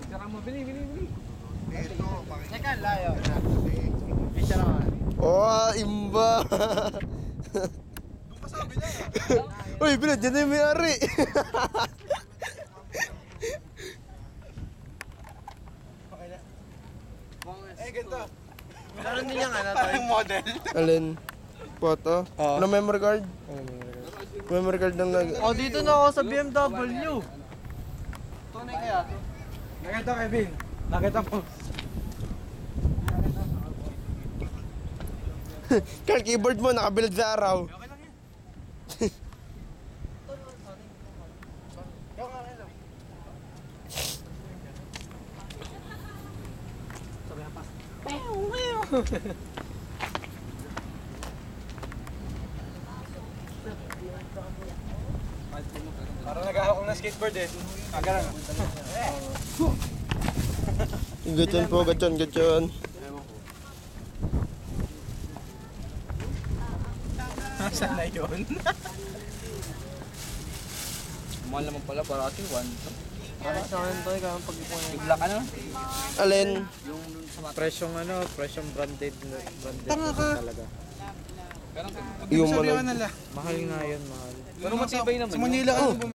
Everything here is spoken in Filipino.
Tsaka mo, bili. Ito, Teka, layo. Oh, imba. doon ka sabi na. Uy, Brad, dyan na yung may-ari. Ganito. Meron din yung ano, Parang model. Alin? Photo? Oo. Ano memory card? Memory card ng nag... Oh, dito na ako sa BMW. Tunay kaya to? Nakita, Kevin. Nakita mo. Carl, keyboard mo, nakabilad sa araw. Parang nag-ahawak ng skateboard eh. Agaran. Gatyon po, gatyon. Saan na yun? Mahal naman pala, parati 1. Para sa akin to, kaya pag-ipunan. Yung black ano? Alin? Yung sa Presyong branded Tanga ka. talaga. Yung Sabi ano. nila. Mahal nga yun, mahal. Pero matibay naman. Sa Manila ka